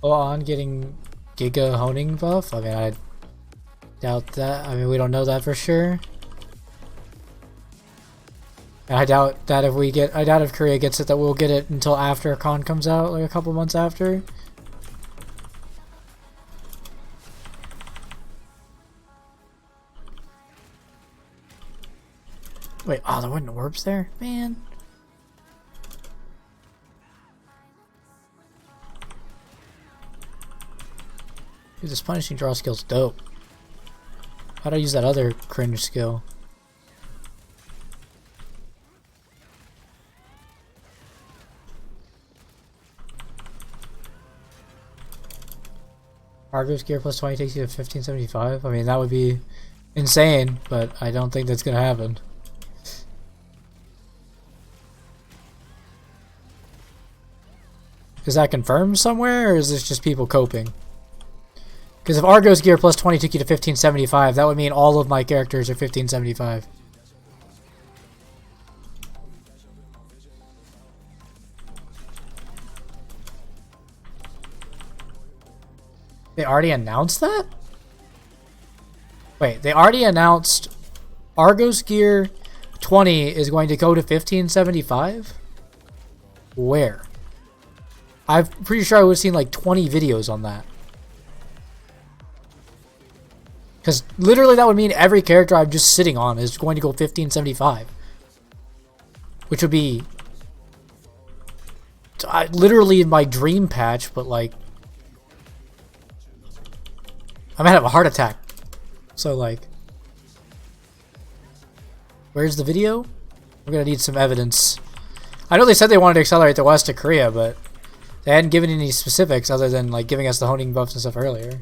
on getting Giga honing buff? I mean, I doubt that. I mean, we don't know that for sure. And I doubt that if we get, I doubt if Korea gets it that we'll get it until after Con comes out, like a couple months after. Wait, oh, there wasn't orbs there? Man. Dude, this punishing draw skill's dope. How'd I use that other cringe skill? Argos gear plus 20 takes you to 1575. I mean, that would be insane, but I don't think that's gonna happen. Is that confirmed somewhere, or is this just people coping? Because if Argos gear plus 20 took you to 1575, that would mean all of my characters are 1575. They already announced that? Wait, they already announced Argos gear 20 is going to go to 1575? Where? I'm pretty sure I would have seen like 20 videos on that. Because literally that would mean every character I'm just sitting on is going to go 1575. Which would be literally my dream patch, but like I might have a heart attack. So like, where's the video? We're gonna need some evidence. I know they said they wanted to accelerate the West to Korea, but they hadn't given any specifics other than like giving us the honing buffs and stuff earlier.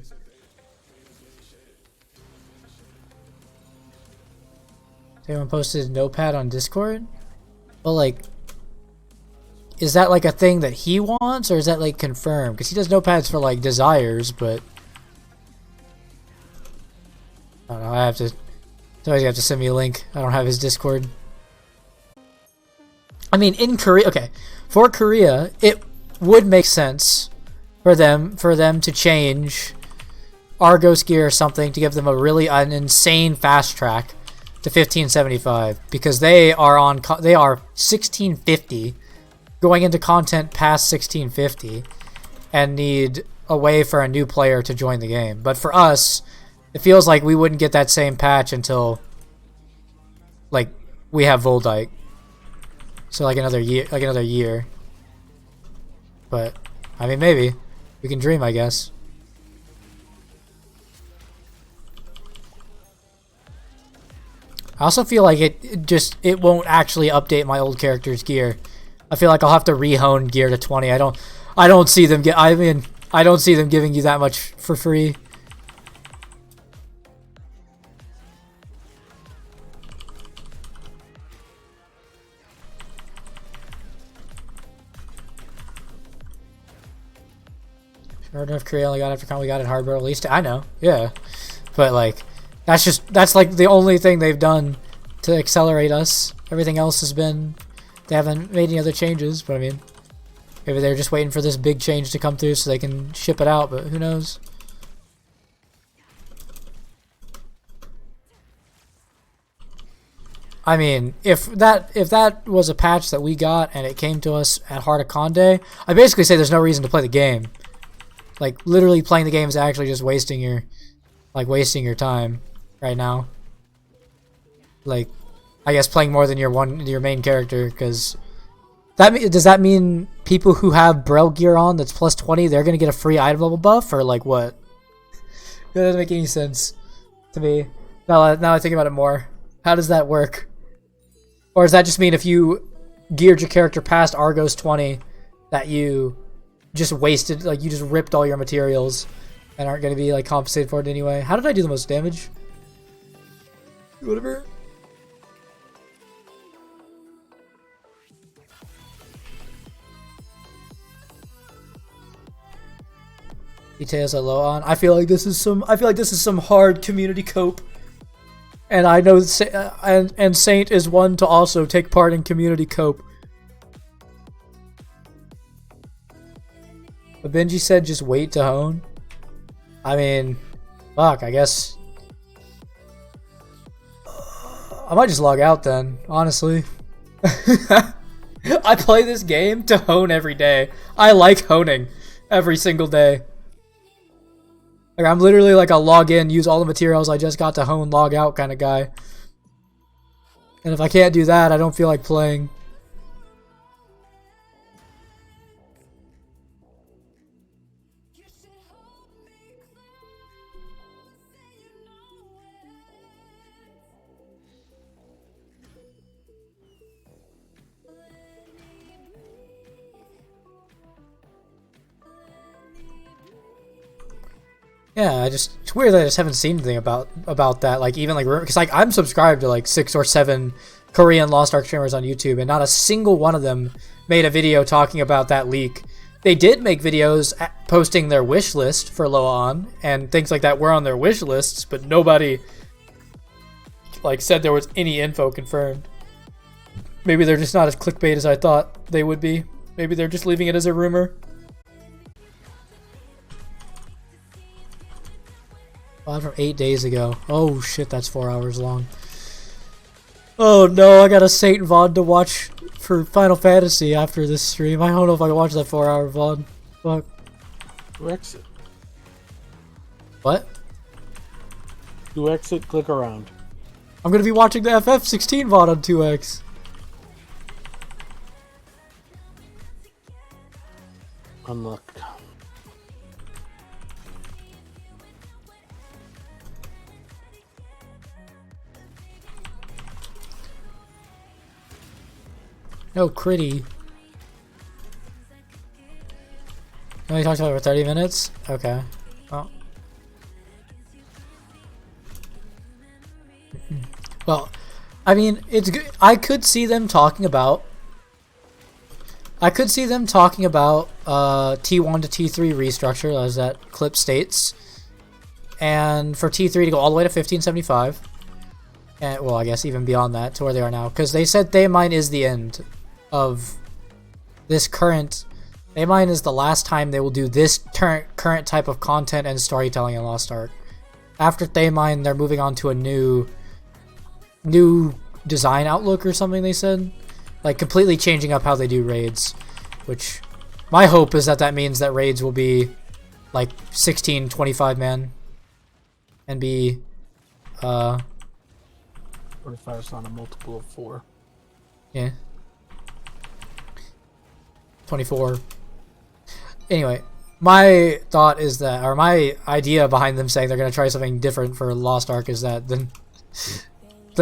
Anyone posted Notepad on Discord? Well, like, is that like a thing that he wants, or is that like confirmed? Because he does notepads for like desires, but I don't know. I have to. Somebody's have to send me a link. I don't have his Discord. I mean, in Korea, okay, for Korea, it would make sense for them to change Argos gear or something to give them an insane fast track to 1575, because they are 1650 going into content past 1650 and need a way for a new player to join the game. But for us, it feels like we wouldn't get that same patch until like we have Voldyke. So like another year. But I mean, maybe we can dream, I guess. I also feel like it won't actually update my old character's gear. I feel like I'll have to re-hone gear to 20. I don't see them I don't see them giving you that much for free. Sure enough, Korea only got after Con, we got it hard, at least I know. Yeah. But like that's like the only thing they've done to accelerate us. Everything else has been, they haven't made any other changes, but I mean, maybe they're just waiting for this big change to come through so they can ship it out, but who knows? I mean, if that was a patch that we got and it came to us at Heart of Conde, I basically say there's no reason to play the game. Like literally playing the game is actually just wasting your time right now. Like, I guess playing more than your main character, because does that mean people who have Braille gear on that's plus 20, they're gonna get a free item level buff, or like what? That doesn't make any sense to me. Now I think about it more. How does that work? Or does that just mean if you geared your character past Argos 20, that you just wasted, like you just ripped all your materials and aren't going to be like compensated for it anyway? How did I do the most damage? Whatever. Details at low on. I feel like this is some hard community cope. And I know and Saint is one to also take part in community cope. But Benji said just wait to hone. I mean, fuck, I guess. I might just log out then, honestly. I play this game to hone every day. I like honing every single day. Like, I'm literally like a log in, use all the materials I just got to hone, log out kind of guy. And if I can't do that, I don't feel like playing. Yeah, it's weird that I just haven't seen anything about that. Like, even like, because like I'm subscribed to like 6 or 7 Korean Lost Ark streamers on YouTube, and not a single one of them made a video talking about that leak. They did make videos posting their wish list for LOA and things like that were on their wish lists, but nobody like said there was any info confirmed. Maybe they're just not as clickbait as I thought they would be. Maybe they're just leaving it as a rumor. From 8 days ago. Oh shit, that's 4 hours long. Oh no, I got a Saint VOD to watch for Final Fantasy after this stream. I don't know if I can watch that 4-hour VOD. Fuck. Do exit. What? Do exit, click around. I'm gonna be watching the FF16 VOD on 2x. Unlock. No, Critty. No, you talked about it for 30 minutes? Okay. Well. Well, I mean, it's good. I could see them talking about T1 to T3 restructure, as that clip states. And for T3 to go all the way to 1575. And, well, I guess even beyond that, to where they are now. Because they said Daemine is the end of this current... Daemine is the last time they will do this current type of content and storytelling in Lost Ark. After Daemine, they're moving on to a new design outlook or something, they said. Like, completely changing up how they do raids. Which, my hope is that means that raids will be, like, 16, 25 man. And be, 45 is not a multiple of 4. Yeah. 24. Anyway, my thought is that, or my idea behind them saying they're going to try something different for Lost Ark is that the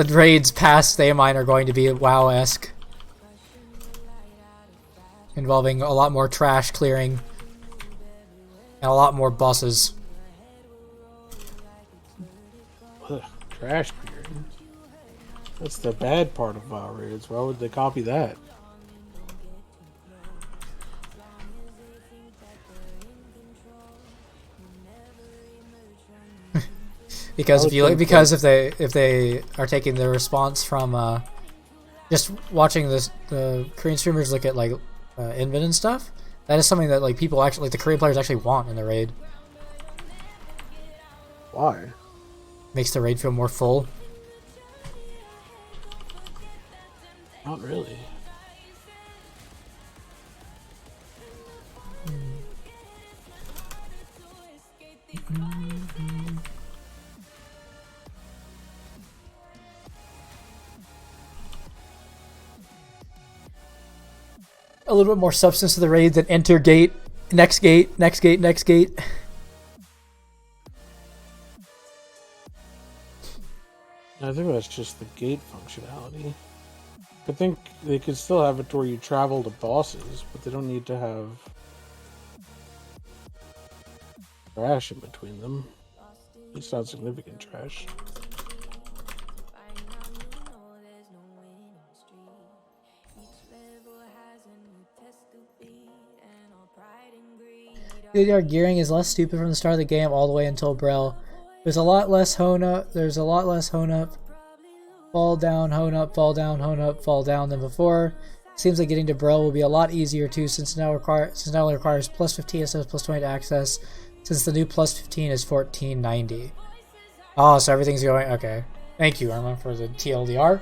raids past Daemine are going to be WoW-esque. Involving a lot more trash clearing. And a lot more bosses. Ugh, trash clearing? That's the bad part of WoW raids. Why would they copy that? Because if they are taking the response from just watching the Korean streamers look at like Invid and stuff, that is something that like people actually, like the Korean players actually want in the raid. Why? Makes the raid feel more full. Not really. A little bit more substance to the raid than enter gate, next gate, next gate, next gate. I think that's just the gate functionality. I think they could still have it to where you travel to bosses, but they don't need to have trash in between them. At least not significant trash. Our gearing is less stupid from the start of the game all the way until Brel. There's a lot less hone up. There's a lot less hone up. Fall down, hone up, fall down, hone up, fall down than before. Seems like getting to Braille will be a lot easier too, since it now only requires plus 15 instead of plus 20 to access. Since the new plus 15 is 1490. Oh, so everything's going okay. Thank you, Irma, for the TLDR.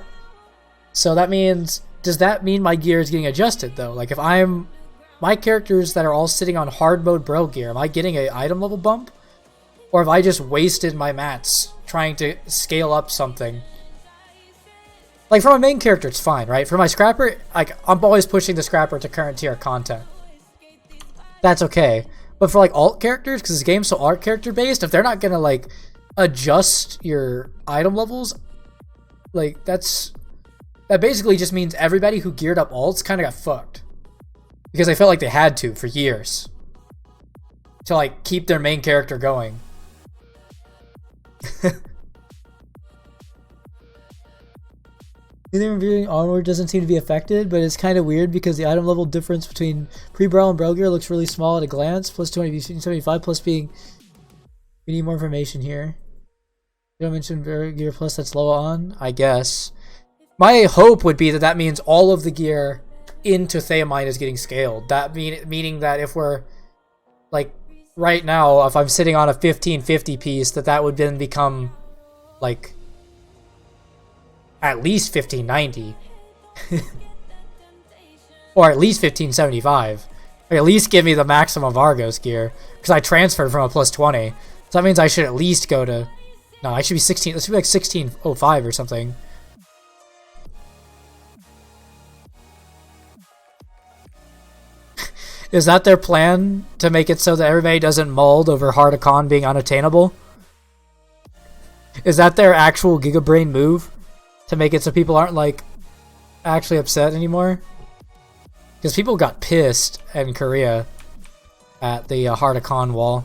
So that means, does that mean my gear is getting adjusted though? Like if my characters that are all sitting on hard mode Braille gear, am I getting an item level bump? Or have I just wasted my mats trying to scale up something? Like, for my main character, it's fine, right? For my scrapper, like, I'm always pushing the scrapper to current tier content. That's okay. But for, like, alt characters, because this game's so alt character-based, if they're not gonna, like, adjust your item levels, like, that basically just means everybody who geared up alts kind of got fucked. Because they felt like they had to for years. To, like, keep their main character going. Either reviewing onward doesn't seem to be affected, but it's kind of weird because the item level difference between pre-Brawl and Brawl gear looks really small at a glance. Plus 20, 75 plus being... We need more information here. You don't mention Brawl gear plus that's low on? I guess. My hope would be that that means all of the gear into Theamine is getting scaled. That meaning that if we're... Like, right now, if I'm sitting on a 1550 piece, that would then become, like... at least 1590. Or at least 1575. Or at least give me the maximum of Argos gear. Because I transferred from a plus 20. So that means I should at least go to... No, I should be 16... This should be like 1605 or something. Is that their plan? To make it so that everybody doesn't mold over Hardacon being unattainable? Is that their actual Gigabrain move? To make it so people aren't, like, actually upset anymore? Because people got pissed in Korea at the Hardacon wall.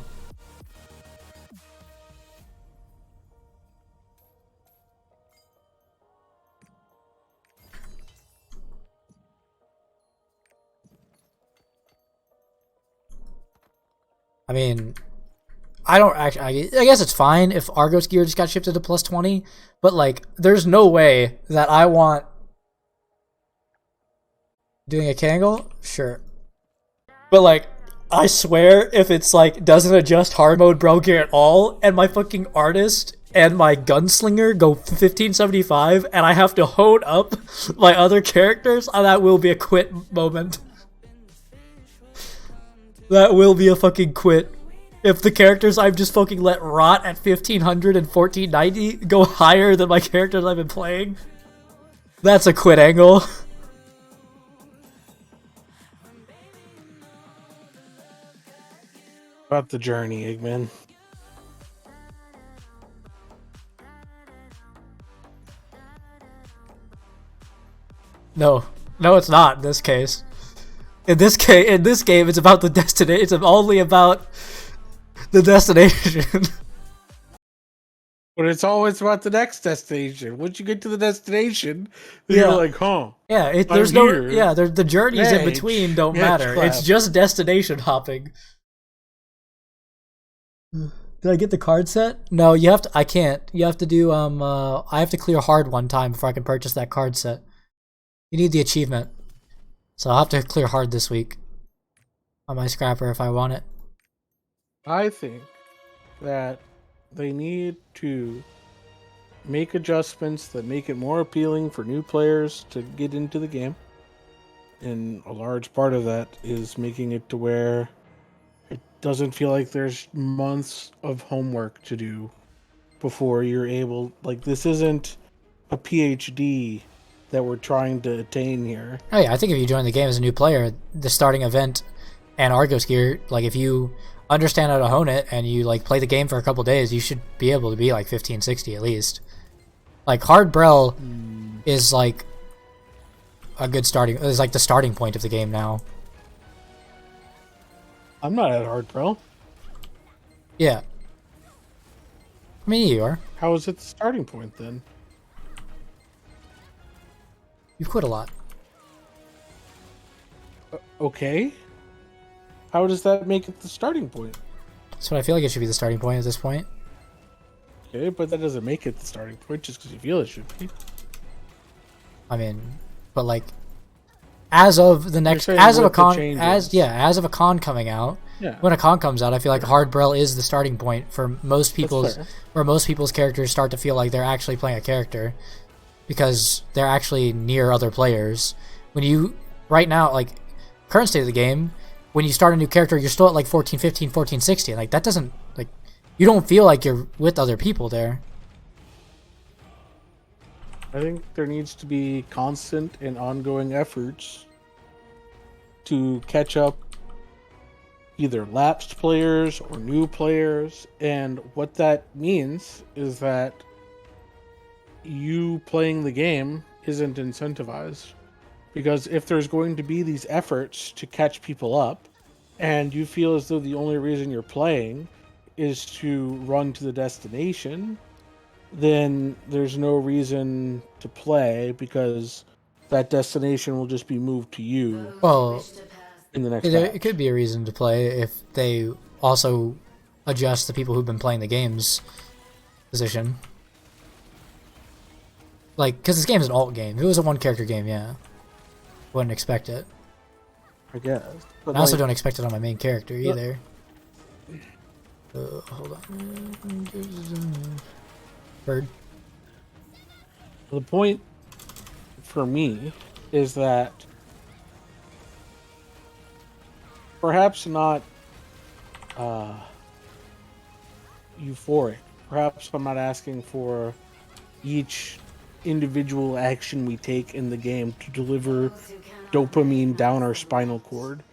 I mean, I don't actually... I guess it's fine if Argos gear just got shifted to plus 20, but, like, there's no way that I want... Doing a Kangol? Sure. But, like, I swear if it's, like, doesn't adjust hard mode bro gear at all, and my fucking artist and my gunslinger go 1575, and I have to hone up my other characters, that will be a quit moment. That will be a fucking quit. If the characters I've just fucking let rot at 1500 and 1490 go higher than my characters I've been playing, that's a quit angle. About the journey, Eggman. No, it's not in this case. In this game, it's about the destination. It's only about the destination. But it's always about the next destination. Once you get to the destination, you're like, huh? Yeah, there's no. Yeah, the journeys in between don't matter. It's just destination hopping. Did I get the card set? No, you have to. I can't. You have to do. I have to clear hard one time before I can purchase that card set. You need the achievement. So I'll have to clear hard this week on my scrapper if I want it. I think that they need to make adjustments that make it more appealing for new players to get into the game. And a large part of that is making it to where it doesn't feel like there's months of homework to do before you're able... Like, this isn't a PhD that we're trying to attain here. Oh yeah, I think if you join the game as a new player, the starting event and Argos gear, like if you understand how to hone it and you like play the game for a couple days, you should be able to be like 1560 at least. Like hard Brel is like a good starting, is like the starting point of the game now. I'm not at hard Brel. Yeah. I mean, you are. How is it the starting point then? You've quit a lot. Okay. How does that make it the starting point? That's what I feel like it should be the starting point at this point. Okay, but that doesn't make it the starting point just because you feel it should be. I mean, but like, as of the next, saying as of a with the con, changes. as of a con coming out. Yeah. When a con comes out, I feel like Hard Brel is the starting point for most people's, fair. where most people's characters start to feel like they're actually playing a character because they're actually near other players. When you, right now, like, current state of the game, when you start a new character, you're still at like 14, 15, 14, 16. Like, that doesn't, like, you don't feel like you're with other people there. I think there needs to be constant and ongoing efforts to catch up either lapsed players or new players. And what that means is that you playing the game isn't incentivized. Because if there's going to be these efforts to catch people up, and you feel as though the only reason you're playing is to run to the destination, then there's no reason to play because that destination will just be moved to you Well, in the next it patch. could be a reason to play if they also adjust the people who've been playing the game's position. Like, because this game is an alt game. If it was a one-character game, yeah. Wouldn't expect it. I guess. But I also don't expect it on my main character either. Hold on. Bird. the point for me is that perhaps not euphoric. Perhaps I'm not asking for each individual action we take in the game to deliver dopamine down our spinal cord.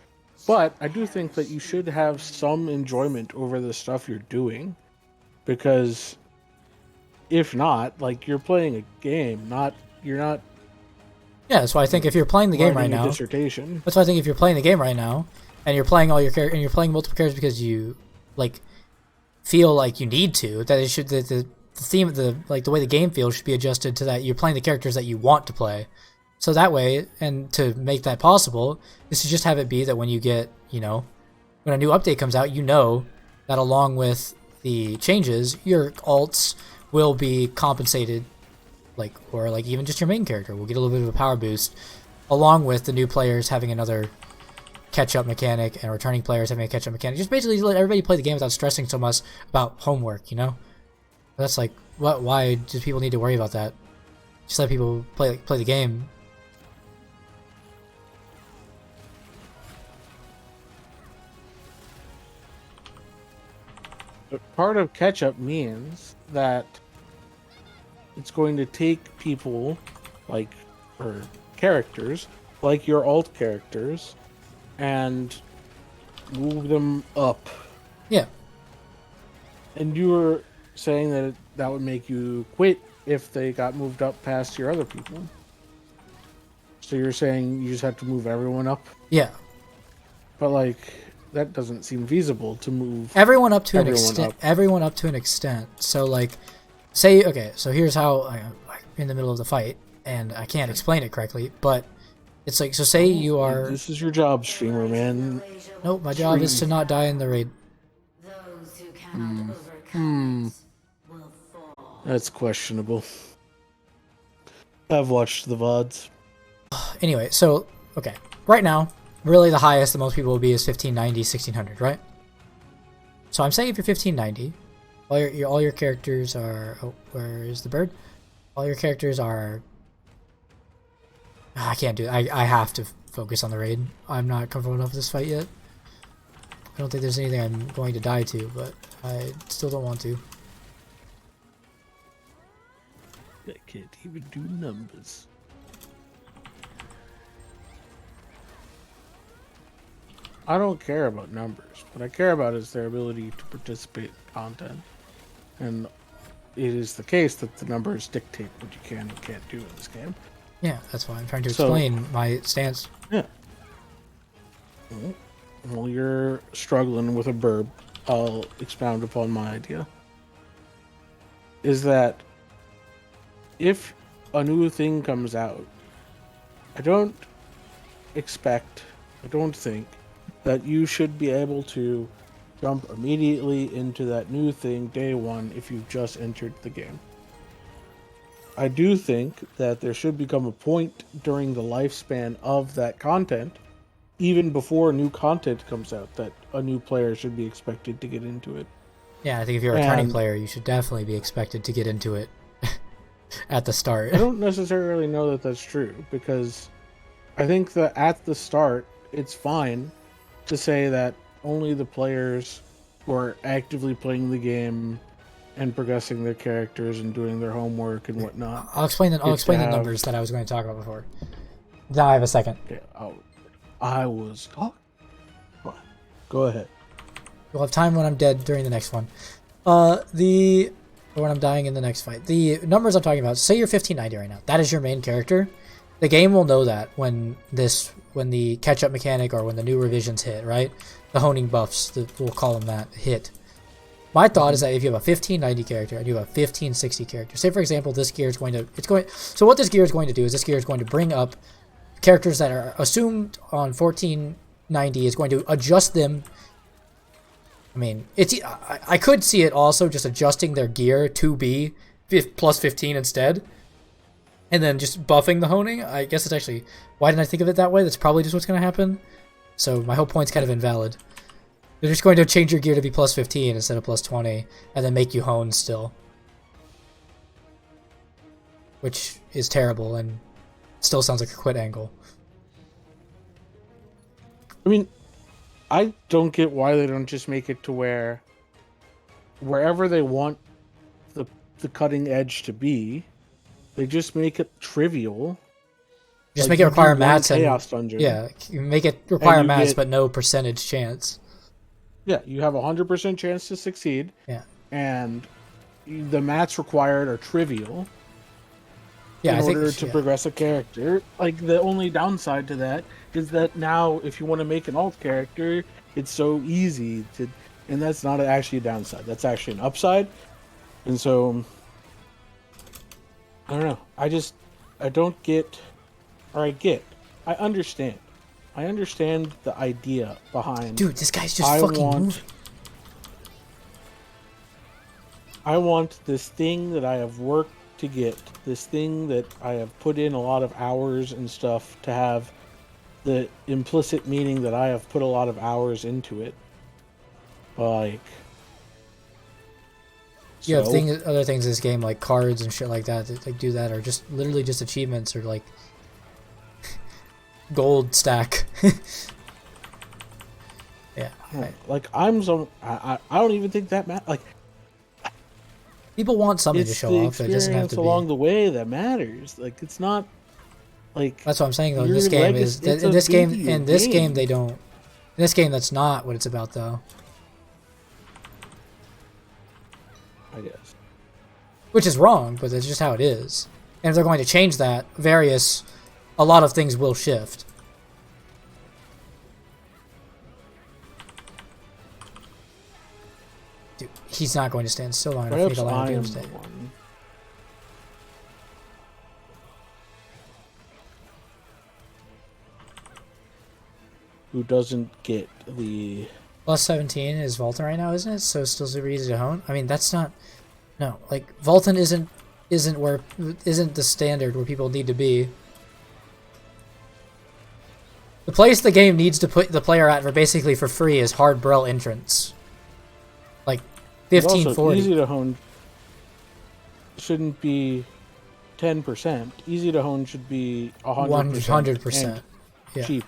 But I do think that you should have some enjoyment over the stuff you're doing. Because if not, like, you're playing a game, you're not Yeah, that's why I think if you're playing the game right writing a now, dissertation. that's why I think if you're playing the game right now, and you're playing all your and you're playing multiple characters because you like feel like you need to, that it should the theme, the way the game feels should be adjusted to that you're playing the characters that you want to play. So that way, and to make that possible, is to just have it be that when you get, when a new update comes out, that along with the changes, your alts will be compensated, or even just your main character will get a little bit of a power boost, along with the new players having another catch-up mechanic and returning players having a catch-up mechanic. Just basically let everybody play the game without stressing so much about homework, That's like, why do people need to worry about that? Just let people play the game. But part of catch-up means that it's going to take people or characters like your alt characters and move them up. Yeah. And you were saying that that would make you quit if they got moved up past your other people. So you're saying you just have to move everyone up? Yeah. But that doesn't seem feasible to move everyone up to an everyone extent. up. Everyone up to an extent. So so here's how I'm in the middle of the fight and I can't explain it correctly, but it's like, so say you are. This is your job, streamer, man. Nope, my job is to not die in the raid. That's questionable. I've watched the VODs. Anyway, so okay, right now, really the highest that most people will be is 1590, 1600, right? So I'm saying if you're 1590, all your characters are. Oh, where is the bird? All your characters are. I can't do it. I have to focus on the raid. I'm not comfortable enough with this fight yet. I don't think there's anything I'm going to die to, but I still don't want to. I can't even do numbers. I don't care about numbers. What I care about is their ability to participate in content. And it is the case that the numbers dictate what you can and can't do in this game. Yeah, that's why I'm trying to explain my stance. Yeah. Well, you're struggling with a burb. I'll expound upon my idea. Is that if a new thing comes out, I don't think that you should be able to jump immediately into that new thing day one if you've just entered the game. I do think that there should become a point during the lifespan of that content, even before new content comes out, that a new player should be expected to get into it. Yeah, I think if you're a returning player, you should definitely be expected to get into it at the start. I don't necessarily know that that's true, because I think that at the start, it's fine to say that only the players who are actively playing the game and progressing their characters and doing their homework and whatnot. I'll explain the numbers that I was going to talk about before. Now I have a second. Okay, I was. Oh, go ahead. We'll have time when I'm dead during the next one. Or when I'm dying in the next fight. The numbers I'm talking about, say you're 1590 right now. That is your main character. The game will know that when the catch-up mechanic or when the new revisions hit, right? The honing buffs, we'll call them that, hit. My thought is that if you have a 1590 character and you have a 1560 character, say for example this gear is so what this gear is going to do is this gear is going to bring up characters that are assumed on 1490, is going to adjust them. I mean, I could see it also just adjusting their gear to be plus 15 instead, and then just buffing the honing. I guess it's actually, why didn't I think of it that way? That's probably just what's going to happen. So my whole point's kind of invalid. They're just going to change your gear to be plus 15 instead of plus 20, and then make you hone still. Which is terrible, and still sounds like a quit angle. I mean, I don't get why they don't just make it to where wherever they want the cutting edge to be, they just make it trivial. Just make it require mats and chaos dungeon. Yeah, you make it require mats but no percentage chance. Yeah, you have 100% chance to succeed. Yeah. And the mats required are trivial. Yeah, in order to progress a character. Like, the only downside to that is that now if you want to make an alt character, it's so easy to, and that's not actually a downside. That's actually an upside. And so I don't know. I don't get, or I understand. I understand the idea behind. Dude, this guy's just fucking moving. I want this thing that I have worked to get, this thing that I have put in a lot of hours and stuff, to have the implicit meaning that I have put a lot of hours into it. Like, you have other things in this game, like cards and shit like that like do that, or just literally just achievements, or like gold stack. Yeah. Like, I don't even think that like, people want something to show off. It doesn't have to be along the way that matters. Like, it's not like, that's what I'm saying though. In this game they don't. In this game, that's not what it's about though. I guess. Which is wrong, but that's just how it is. And if they're going to change that, a lot of things will shift. Dude, he's not going to stand still long enough for me to allow him to stay. Who doesn't get the plus 17 is Vulcan right now, isn't it? So it's still super easy to hone. I mean, that's not. No, like Vulcan isn't the standard where people need to be. The place the game needs to put the player at for free is hard Braille entrance. Like 1540. Easy to hone shouldn't be 10%. Easy to hone should be 100%. 100%. Yeah. Cheap.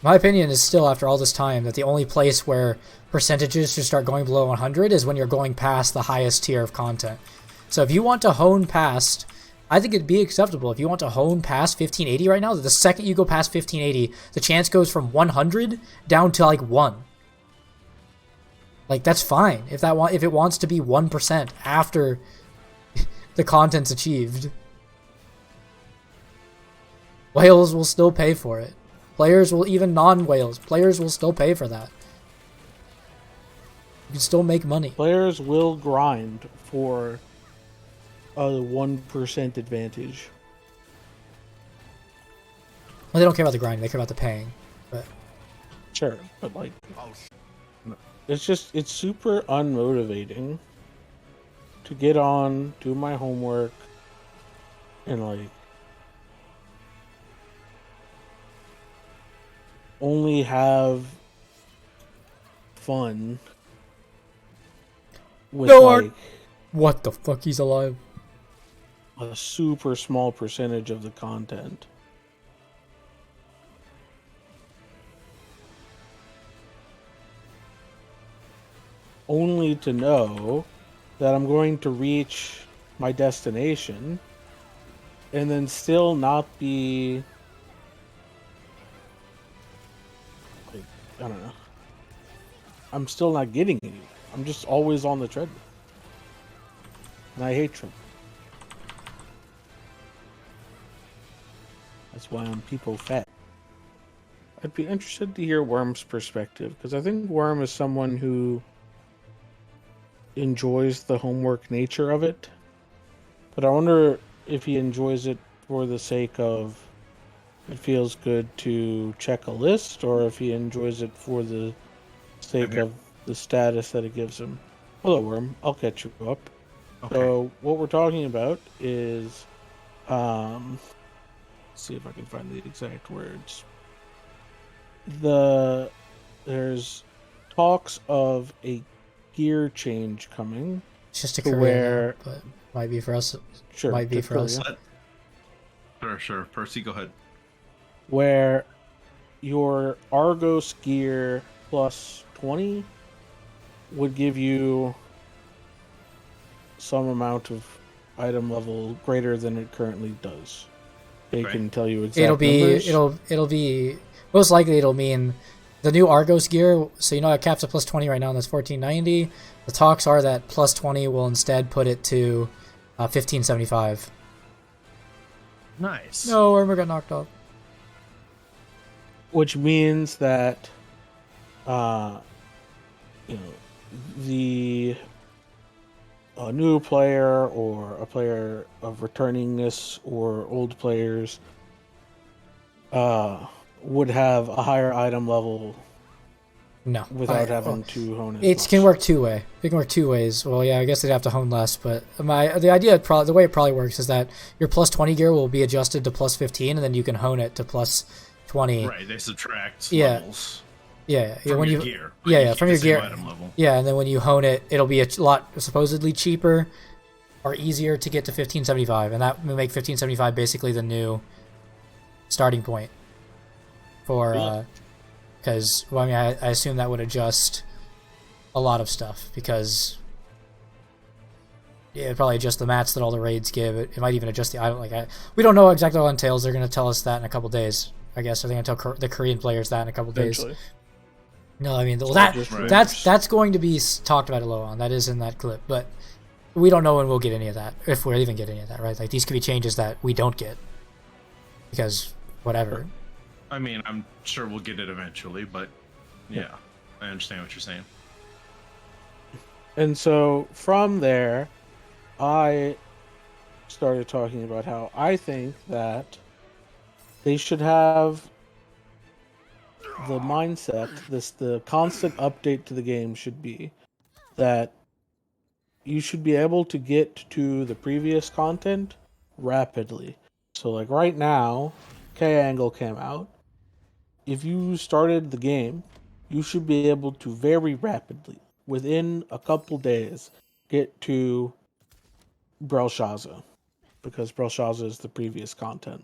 My opinion is still, after all this time, that the only place where percentages should start going below 100 is when you're going past the highest tier of content. So if you want to hone past, I think it'd be acceptable if you want to hone past 1580 right now, that the second you go past 1580, the chance goes from 100 down to like 1. Like, that's fine if it wants to be 1% after the content's achieved. Whales will still pay for it. Players will, even non-whales, players will still pay for that. You can still make money. Players will grind for a 1% advantage. Well, they don't care about the grinding, they care about the paying. But sure, but like, it's super unmotivating to get on, do my homework, and like only have fun with No, like what the fuck? He's alive. a super small percentage of the content. Only to know that I'm going to reach my destination and then still not be like, I don't know. I'm still not getting any. I'm just always on the treadmill. And I hate treadmill. That's why I'm people fat. I'd be interested to hear Worm's perspective, because I think Worm is someone who enjoys the homework nature of it. But I wonder if he enjoys it for the sake of it feels good to check a list, or if he enjoys it for the sake of the status that it gives him. Hello, Worm. I'll catch you up. Okay. So what we're talking about is, let's see if I can find the exact words. There's talks of a gear change coming. It's just a to Korea, where but might be for us. sure Might be to for us. Korea, Sure. Percy, go ahead. where your Argos gear plus 20 would give you some amount of item level greater than it currently does. They Okay. can tell you exact It'll be numbers. it'll be most likely it'll mean the new Argos gear. So you know it caps at plus 20 right now, and that's 1490. The talks are that plus 20 will instead put it to 1575. Nice. No, Armor got knocked off. Which means that you know, the a new player or a player of returningness or old players would have a higher item level No, without having to hone as it much. can work two way. It can work two ways. Well, yeah, I guess they'd have to hone less, but the idea the way it probably works is that your plus 20 gear will be adjusted to plus 15, and then you can hone it to plus 20. Right, they subtract Yeah. levels Yeah, from when your you gear. but yeah you yeah keep from the your same gear. item level. Yeah, and then when you hone it, it'll be a lot supposedly cheaper or easier to get to 1575, and that will make 1575 basically the new starting point for because well, I mean, I assume that would adjust a lot of stuff because it'd probably adjust the mats that all the raids give. It might even adjust the item. We don't know exactly what it entails. They're going to tell us that in a couple days. I guess they're going to tell the Korean players that in a couple days. Eventually. No, I mean, well, just that's going to be talked about at LOA. That is in that clip, but we don't know when we'll get any of that, if we'll even get any of that, right? Like, these could be changes that we don't get because whatever. I mean, I'm sure we'll get it eventually, but yeah, I understand what you're saying. And so from there, I started talking about how I think that they should have the mindset, the constant update to the game should be that you should be able to get to the previous content rapidly. So like right now, K-Angle came out. If you started the game, you should be able to very rapidly, within a couple days, get to Belshazzar. Because Belshazzar is the previous content.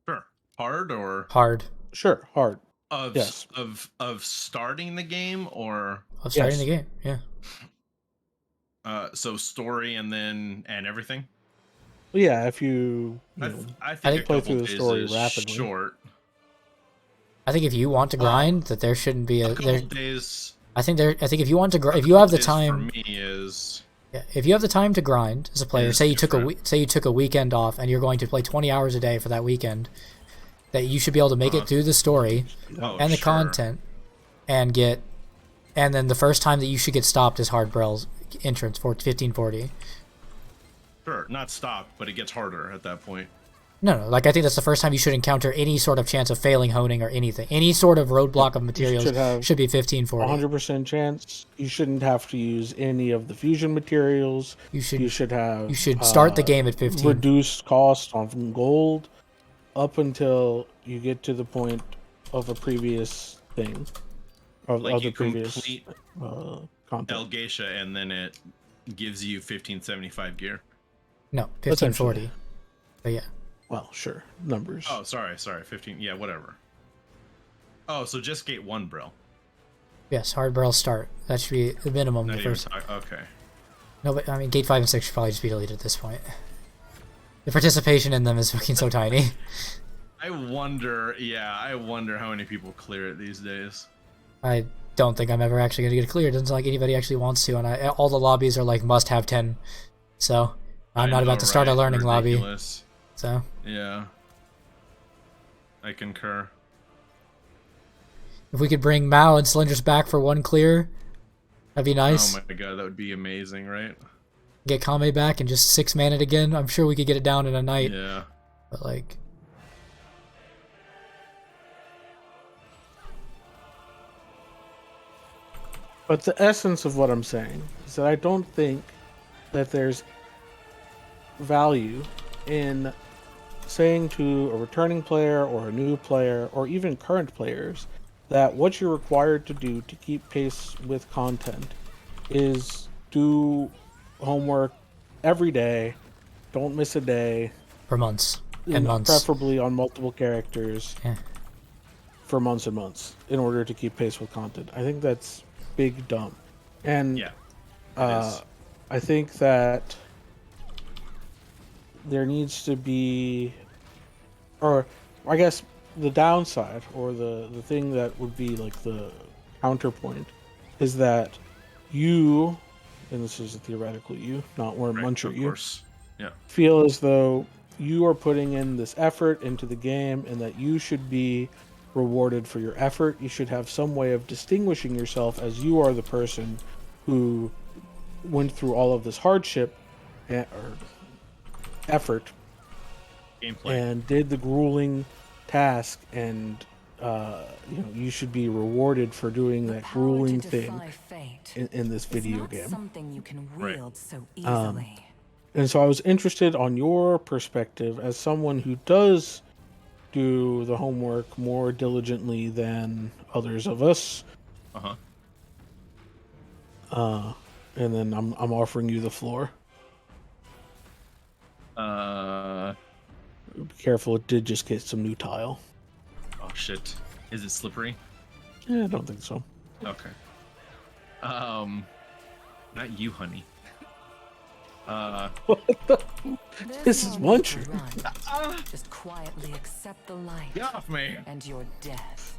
Sure. Hard or Hard Sure, hard. of Yes. of starting the game or of starting Yes. the game. Yeah. so story and everything. But yeah, if you, I know, think think- a play couple through the days story is rapidly. short. I think if you want to grind, that there shouldn't be A a couple there. days. I think if you want to if you couple have the days time, for me is yeah, if you have the time to grind as a player, Is say you took different. say you took a weekend off and you're going to play 20 hours a day for that weekend, that you should be able to make it through the story and the sure. content and then the first time that you should get stopped is Hard Brell's entrance for 1540. Sure, not stop, but it gets harder at that point. No. Like I think that's the first time you should encounter any sort of chance of failing honing or anything. Any sort of roadblock of materials should have should be 1540. 100% chance. You shouldn't have to use any of the fusion materials. You You should have start the game at 15. reduced cost on gold up until you get to the point of a previous thing. Of Like the you previous complete content. El Geisha and then it gives you 1575 gear. No, 1540. But yeah. Well, sure. Numbers. Oh, sorry, 15. Yeah, whatever. Oh, so just gate 1, bro. Yes, hard barrel start. That should be the minimum. Not The even first. okay. No, but I mean, gate 5 and 6 should probably just be deleted at this point. The participation in them is fucking so tiny. I wonder how many people clear it these days. I don't think I'm ever actually going to get it cleared. It doesn't sound like anybody actually wants to, and all the lobbies are like must have 10. So I'm not about to start a learning Ridiculous. lobby. So Yeah. I concur. if we could bring Mao and Cylinders back for one clear, that'd be nice. Oh my god, that would be amazing, right? Get Kame back and just 6-man it again. I'm sure we could get it down in a night. Yeah. But like, But the essence of what I'm saying is that I don't think that there's value in saying to a returning player or a new player or even current players that what you're required to do to keep pace with content is do homework every day, don't miss a day, for months and months. preferably on multiple characters Yeah. for months and months in order to keep pace with content. I think that's big dumb. And Yeah. It is. I think that there needs to be, or I guess the downside or the thing that would be like the counterpoint is that you, and this is a theoretical you, not Worm Right, Muncher of you, course. Yeah. feel as though you are putting in this effort into the game and that you should be rewarded for your effort. You should have some way of distinguishing yourself as you are the person who went through all of this hardship or effort Gameplay. and did the grueling task, and you should be rewarded for doing that grueling thing in this video game. Something you can wield so Um, easily. And so I was interested on your perspective as someone who does do the homework more diligently than others of us. And then I'm offering you the floor. Be careful, it did just get some new tile. Oh shit. Is it slippery? Yeah, I don't think so. Okay. Not you, honey. This is no need to Muncher. run. Just quietly accept the light Get off me. and your death.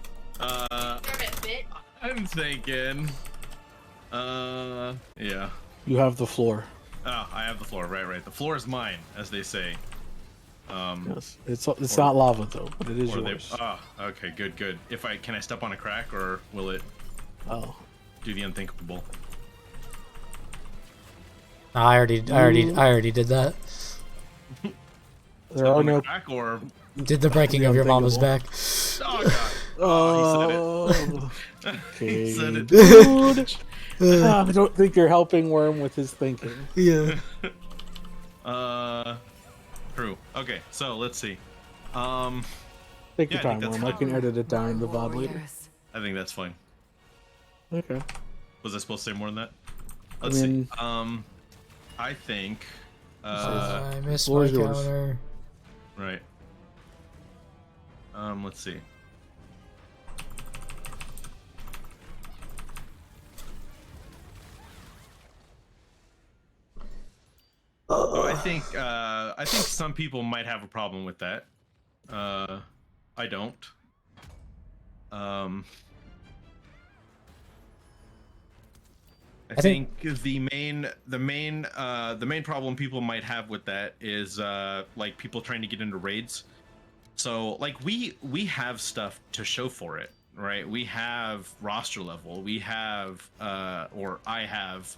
I'm thinking. Yeah. You have the floor. Oh, I have the floor. Right. The floor is mine, as they say. Yes. It's not lava though, but it is Or yours. okay, good. Can I step on a crack, or will it Oh. do the unthinkable? I already did that. There are no. Crack, or Did the breaking of your mama's back. oh god. Oh. He said Okay, it. dude. I don't think you're helping Worm with his thinking. Yeah. True. Okay, so let's see. Take Yeah, your I think time, that's Worm. I fine. can edit it down in the VOD later. Warriors. I think that's fine. Okay. Was I supposed to say more than that? Let's mean- see. I think. I missed floor my is yours. counter. Right. Let's see. So I think some people might have a problem with that. I don't. I think the main problem people might have with that is like people trying to get into raids. So like we have stuff to show for it, right? We have roster level. We have or I have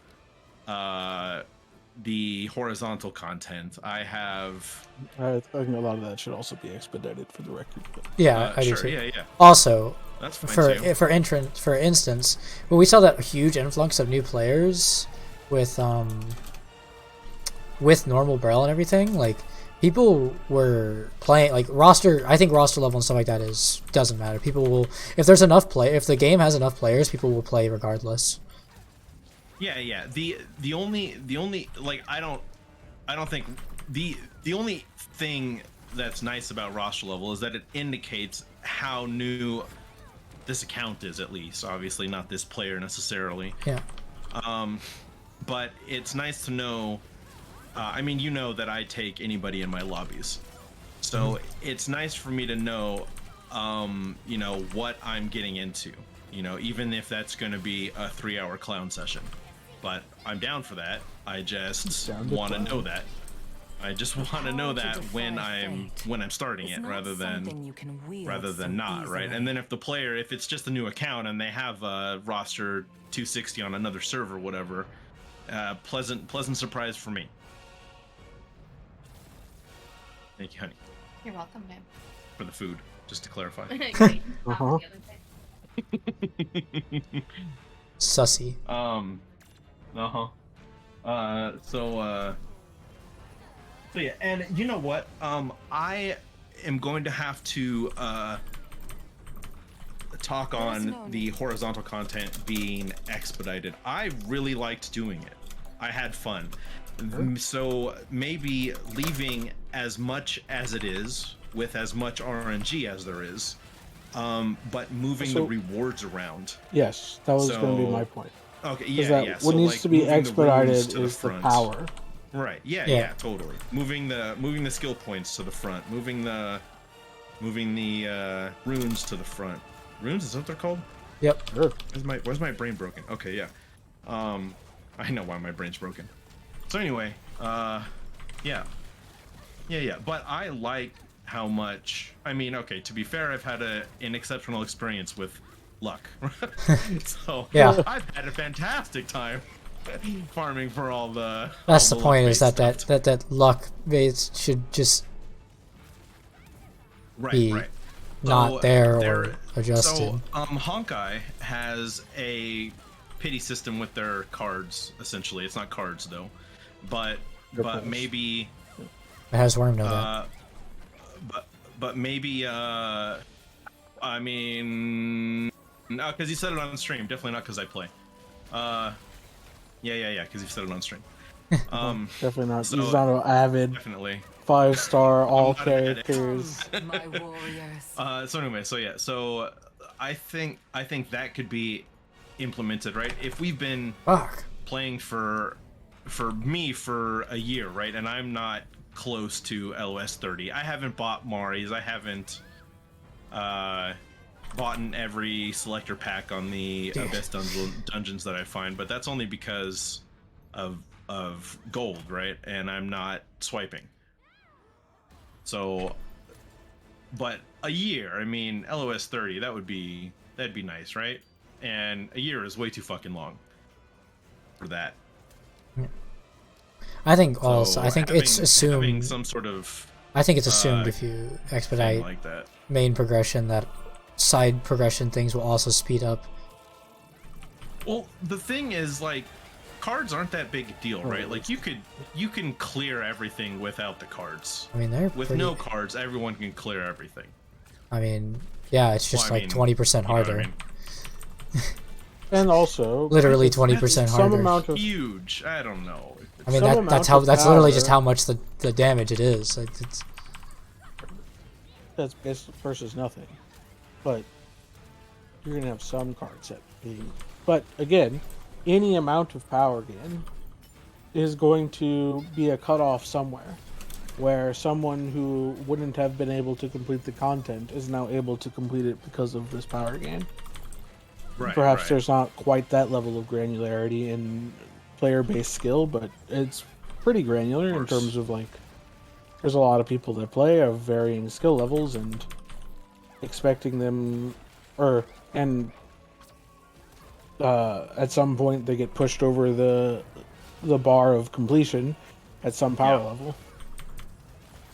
the horizontal content. I have I think a lot of that should also be expedited for the record. But Yeah, I do sure, too. yeah. Also, That's fine too. for instance, when we saw that huge influx of new players with normal Braille and everything, like people were playing like roster. I think roster level and stuff like that doesn't matter. People will, if there's enough if the game has enough players, people will play regardless. Yeah. The only like I don't think the only thing that's nice about roster level is that it indicates how new this account is, at least. Obviously not this player necessarily. Yeah. But it's nice to know. I mean, you know that I take anybody in my lobbies, so it's nice for me to know, you know, what I'm getting into. You know, even if that's going to be a 3-hour clown session, but I'm down for that. I just want to know that. I just want to know that when I'm starting it, rather than not, right? And then if it's just a new account and they have a roster 260 on another server, whatever, pleasant surprise for me. Thank you, honey. You're welcome, babe. For the food, just to clarify. Uh-huh. Sussy. So yeah, and you know what? I am going to have to talk on the horizontal content being expedited. I really liked doing it. I had fun. So maybe leaving as much as it is with as much RNG as there is, but moving the rewards around. Yes, that was going to be my point. Okay, That yeah. what So, needs like, to be moving the expedited runes to is the front. power. Right. Yeah, totally. Moving the skill points to the front. Moving the runes to the front. Runes, is that what they're called? Yep. Sure. Where's my brain broken? Okay, yeah. I know why my brain's broken. So anyway, yeah. But I like how much. I mean, okay. To be fair, I've had an exceptional experience with luck. So Yeah. I've had a fantastic time farming for all the. That's the all point. Is that luck-based that luck base should just be right. not there or adjusted. So Honkai has a pity system with their cards. Essentially, it's not cards though, but maybe. How does Worm know that? But maybe I mean, no, because you said it on stream. Definitely not because I play. Yeah, because you said it on stream. Definitely not. So, He's not an avid definitely 5-star all not an addict. characters. My warriors. So anyway, so I think that could be implemented, right? If we've been Fuck. playing for me for a year, right, and I'm not close to LOS 30. I haven't bought Mari's. I haven't bought in every selector pack on the Abyss dungeons that I find, but that's only because of gold, right? And I'm not swiping. So, but a year, I mean, LOS 30, that'd be nice, right? And a year is way too fucking long for that. I think also. So I think having it's assumed. having some sort of I think it's assumed if you expedite thing like that. main progression, that side progression things will also speed up. Well, the thing is, like, cards aren't that big a deal, right? Like, you can clear everything without the cards. I mean, they're With pretty, no cards, everyone can clear everything. I mean, yeah, it's just Well, I like mean, 20% you know what I harder. mean? And also, Literally it's 20% some harder. amount of Huge. I don't know. I mean, some that's amount of that's literally just power. how much the damage it is. Like, it's that's versus nothing. But you're gonna have some cards that but again, any amount of power gain is going to be a cutoff somewhere, where someone who wouldn't have been able to complete the content is now able to complete it because of this power gain. Right, Perhaps right. there's not quite that level of granularity in player-based skill, but it's pretty granular in course. terms of, like, there's a lot of people that play of varying skill levels, and expecting them, at some point they get pushed over the the bar of completion at some power level.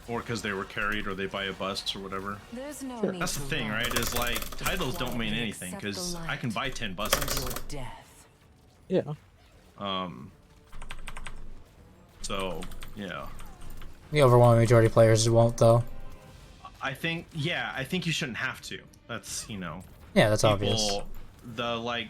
Or because they were carried, or they buy a bust or whatever. There's no Sure. need That's the to thing, run. right? Is like titles don't mean Quietly anything accept the because I light can buy 10 and busts. your death. Yeah. So yeah, The overwhelming majority of players won't, though. I think you shouldn't have to. That's Yeah, that's obvious. the like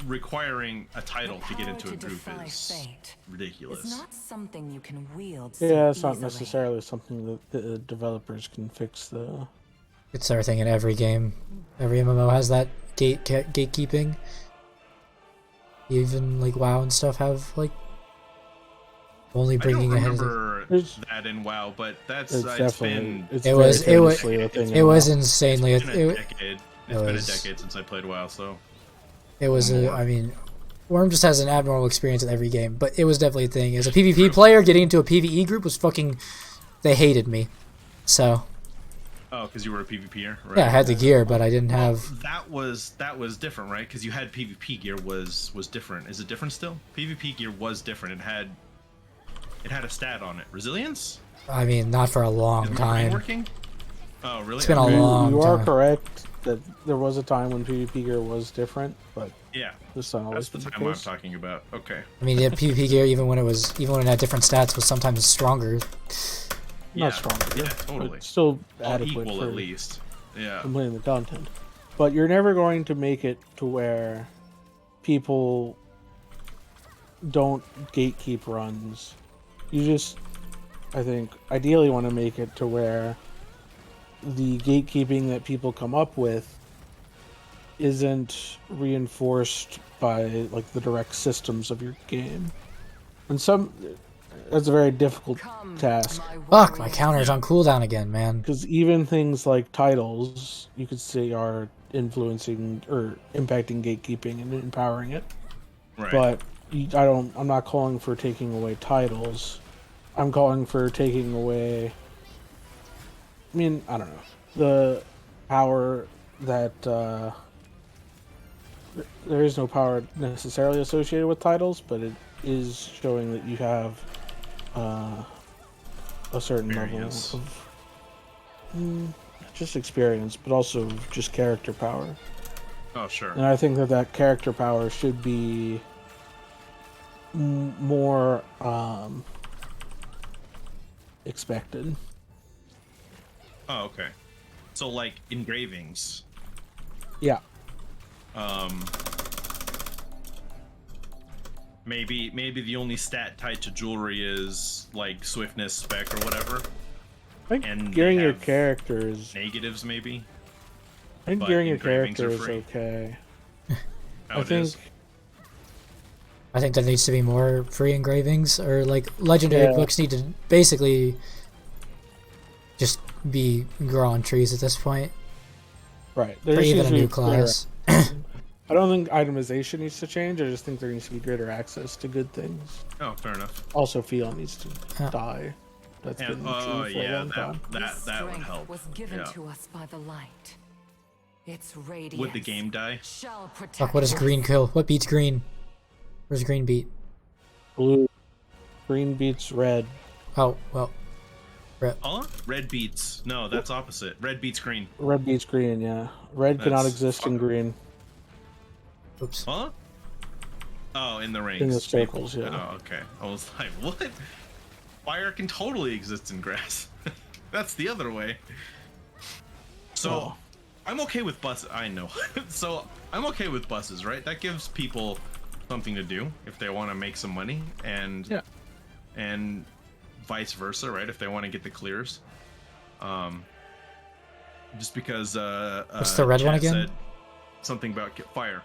requiring a title to get into a group defy is fate ridiculous. It's not something you can wield. Yeah, so it's not easily. necessarily something that the developers can fix. It's everything in every game. Every MMO has that gatekeeping. Even like WoW and stuff have like only I bringing don't ahead of the... remember that in WoW, but It's it's definitely been it's It very was famously a thing it in was WoW. insanely. it's been a It decade. It's it been a was- decade since I played WoW, so it was More. I mean, Worm just has an abnormal experience with every game, but it was definitely a thing. As a PvP player, getting into a PvE group was fucking. They hated me, so because you were a PvPer, right? yeah, I had the gear, but I didn't Well, have. that was different, right? Because you had PvP gear was different. Is it different still? PvP gear was different. It had a stat on it. Resilience? I mean, not for a long Is my brain time. working? Oh, really? It's been a You, long you are time. correct that there was a time when PvP gear was different, but Yeah, this not always that's the been time I'm case. talking about. Okay. I mean, yeah, PvP gear, even when it had different stats, was sometimes stronger. Yeah, Not stronger. Yeah, but totally. still Well, adequate equal for at least. Yeah. completing the content. But you're never going to make it to where people don't gatekeep runs. You just, I think, ideally want to make it to where the gatekeeping that people come up with isn't reinforced by like the direct systems of your game. And that's a very difficult Come, task. my Fuck, my counter's on cooldown again, man. Because even things like titles, you could say, are influencing or impacting gatekeeping and empowering it. Right. But I'm not calling for taking away titles. I'm calling for taking away. I mean, I don't know, the power that there is no power necessarily associated with titles, but it is showing that you have a certain Experience. level of not just experience, but also just character power. Oh, sure. And I think that character power should be more expected. Oh, okay. So like engravings. Yeah. Maybe the only stat tied to jewelry is like swiftness, spec, or whatever. I think And gearing they your have characters. Negatives, maybe. I think but gearing your engravings are character is free. okay. How I it think is. I think there needs to be more free engravings, or like legendary Yeah. books need to basically just be grow on trees at this point, right. There or just even needs a to be new greater- class. I don't think itemization needs to change. I just think there needs to be greater access to good things. Oh, fair enough. Also, feel needs to Yeah. die. That's And been true for a yeah, long time. that This that would strength help. was given Yeah. to us by the light. Its radiance Would the game die? shall protect Fuck, what does us. green kill? What beats green? Where's green beat? Blue, green beats red. Oh, well. Huh? Red beats. No, that's opposite. Red beats green. Red beats green. Yeah, red cannot That's exist in fuck- green. Oops. Huh? Oh, in the rings. In the circles, people. yeah. Oh, okay. I was like, what? Fire can totally exist in grass. That's the other way. So, Oh. I'm okay with buses. I know. So, I'm okay with buses, right? That gives people something to do if they want to make some money, and Yeah. and vice versa, right? If they want to get the clears. Just because What's the red one chat again? said something about fire.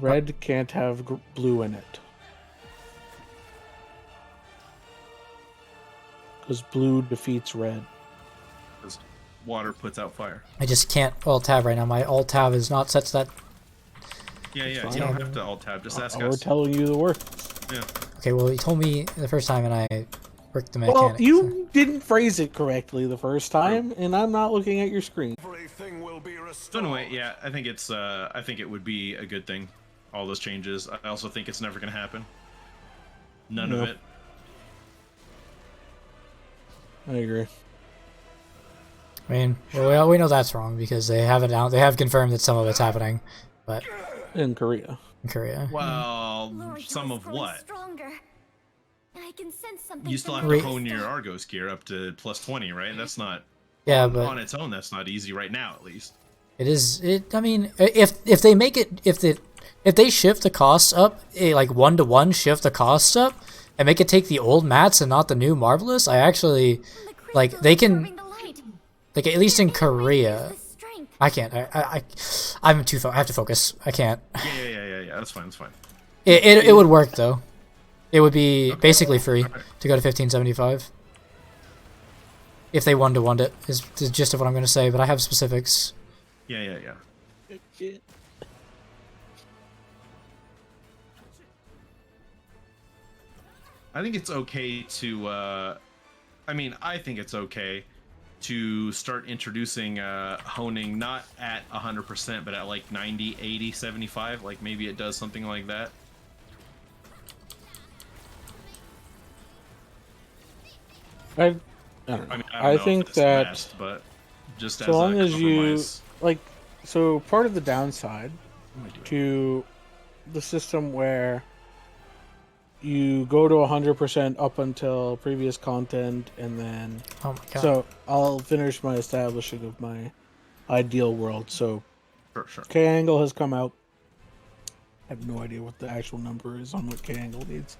Red can't have blue in it. Because blue defeats red. Because water puts out fire. I just can't alt tab right now. My alt tab is not such that. Yeah, fine. you don't have to alt tab. Just ask We're us. telling you the work. Yeah. Okay, well, you told me the first time, and I worked the mechanics. Well, you didn't phrase it correctly the first time, and I'm not looking at your screen. Everything will be So restored. anyway, yeah, I think it's I think it would be a good thing. All those changes. I also think it's never gonna happen. None No. of it. I agree. I mean, well, we know that's wrong because they have it out. They have confirmed that some of it's happening, but In Korea. in Korea, Well, Lord, some you're of growing what? Stronger. And I can sense something. You still have from to the hone your crystal. Argos gear up to plus 20, right? That's not yeah, on, but on its own. That's not easy right now, at least. it is. I mean, if they make it, if they shift the costs up, like 1-to-1 shift the costs up, and make it take the old mats and not the new Marvelous, I actually The like crystal they is can absorbing the light. like at least in Their inner radius Korea. is the strength. I can't. I'm too. I have to focus. I can't. Yeah. That's fine. That's fine. It would work though. It would be basically free to go to 1575. If they 1-to-1 it, is the gist of what I'm going to say, but I have specifics. Yeah. I think it's okay to. I think it's okay to start introducing honing not at 100%, but at like 90, 80, 75. Like maybe it does something like that. I don't know. I mean, I, don't I know think if it's the that best, but just so as long a as you compromise. like, so part of the downside What am I doing? to the system where you go to 100% up until previous content, and then Oh my god. so I'll finish my establishing of my ideal world. So Sure. K angle has come out. I have no idea what the actual number is on what K angle needs.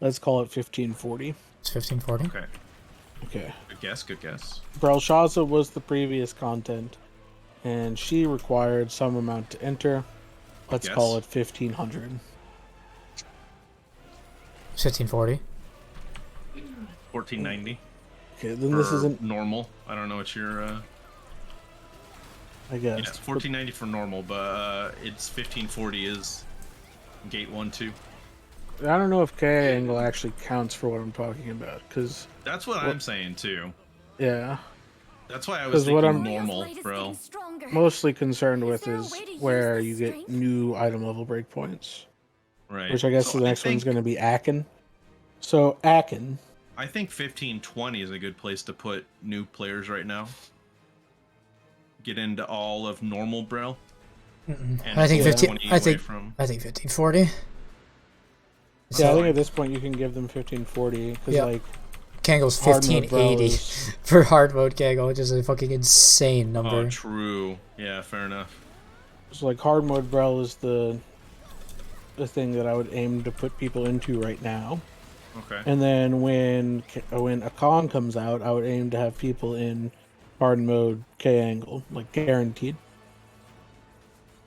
Let's call it 1540. It's 1540. Okay. Okay. Good guess. Belshazzar was the previous content, and she required some amount to enter. Let's Yes. call it 1500. 1540. 1490. Okay, then this for isn't, normal. I don't know what your I guess. yeah, 1490 for normal, but it's 1540 is gate 1-2. I don't know if K angle actually counts for what I'm talking about, because, That's what I'm saying too. yeah, That's why I 'Cause was what thinking I'm- normal, Light is bro. getting stronger. mostly concerned with there a is way to use where this you get strength? new item level breakpoints, Right. which I guess So the next one's think- going to be Akin. So, Akin, I think 1520 is a good place to put new players right now. Get into all of normal, bro. And I think 15 15. away I think from. 1540. yeah, I So- think at this point you can give them 1540, because, Yeah. like, Kangle's hard mode bro 1580 is- for hard mode Kangle, which is a fucking insane number. Oh, true. Yeah, fair enough. so, like, hard mode Brel is the thing that I would aim to put people into right now. Okay. And then when Akan comes out, I would aim to have people in hard mode K angle, like guaranteed.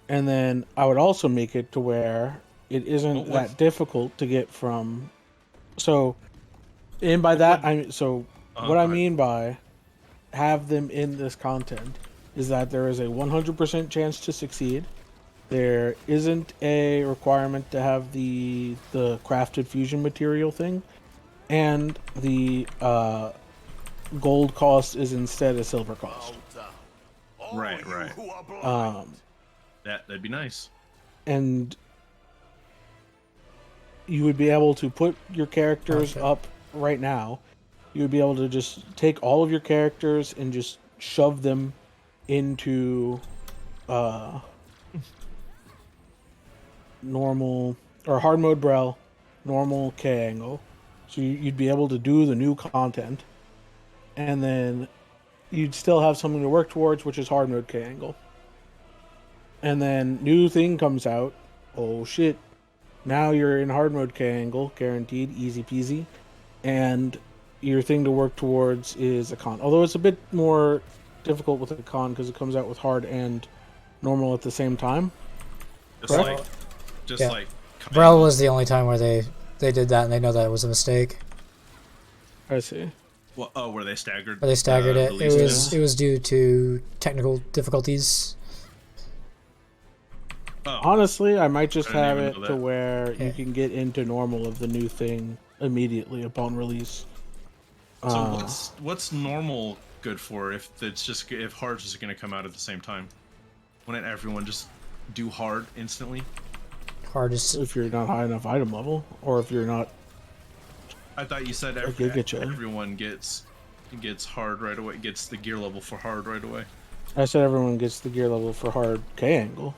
And then I would also make it to where it isn't What would- that difficult to get from. So, and by that I mean, so what go I ahead. mean by have them in this content is that there is a 100% chance to succeed. There isn't a requirement to have the crafted fusion material thing, and the gold cost is instead a silver cost. Right. That'd be nice. And you would be able to put your characters Okay. up right now. You would be able to just take all of your characters and just shove them into normal or hard mode Brel, normal K angle. So you'd be able to do the new content, and then you'd still have something to work towards, which is hard mode K angle. And then new thing comes out. Oh shit! Now you're in hard mode K angle, guaranteed, easy peasy, and your thing to work towards is a con. Although it's a bit more difficult with a con because it comes out with hard and normal at the same time. Just Correct. like, Yeah. like. Brel was the only time where they did that, and they know that it was a mistake. I see. Well, oh, were they staggered? But they staggered it. release dates? It was due to technical difficulties. Oh, Honestly, I might just I didn't have even it know to that. where Yeah. you can get into normal of the new thing immediately upon release. so what's normal good for if hard's just gonna come out at the same time? Wouldn't everyone just do hard instantly? Hard is If you're not high enough item level, or if you're not I thought you said everyone gets hard right away. Gets the gear level for hard right away. I said everyone gets the gear level for hard K angle.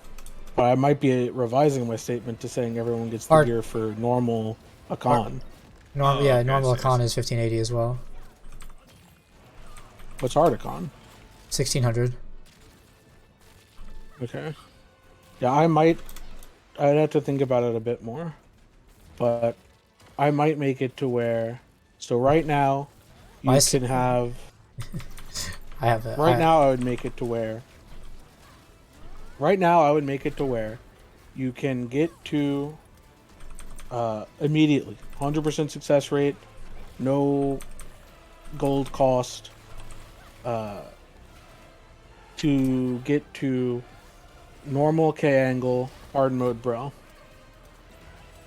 But I might be revising my statement to saying everyone gets the Hard. gear for normal Akan. Normal Akan is 1580 as well. What's hard Akan? 1600. Okay. Yeah, I'd have to think about it a bit more. But I might make it to where, so right now, you can have... I have it. Right now, I would make it to where... Right now, I would make it to where you can get to immediately 100% success rate, no gold cost, to get to normal K angle, hard mode bro.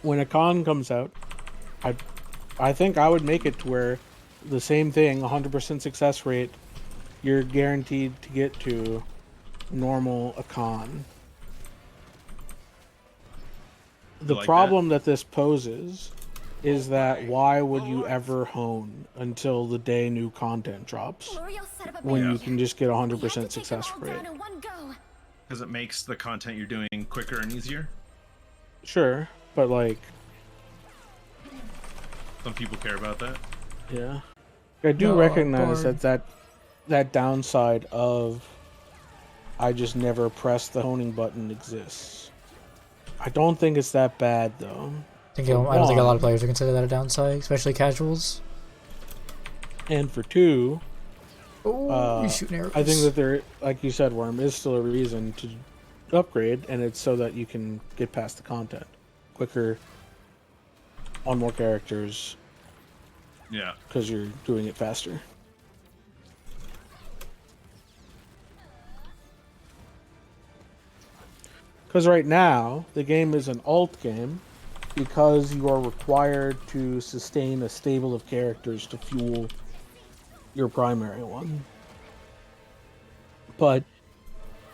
When a con comes out, I think I would make it to where the same thing, 100% success rate, you're guaranteed to get to normal Akan. The problem that this poses is that why would you ever hone until the day new content drops when you can just get 100% success rate? Because it makes the content you're doing quicker and easier? Sure, but like... Some people care about that. Yeah. I do recognize that downside of I just never press the honing button exists. I don't think it's that bad though. I don't think a lot of players would consider that a downside, especially casuals. And for two, you're shooting arrows. I think that there, like you said, Worm, is still a reason to upgrade, and it's so that you can get past the content quicker on more characters. Yeah. Because you're doing it faster. Because right now, the game is an alt game because you are required to sustain a stable of characters to fuel your primary one. But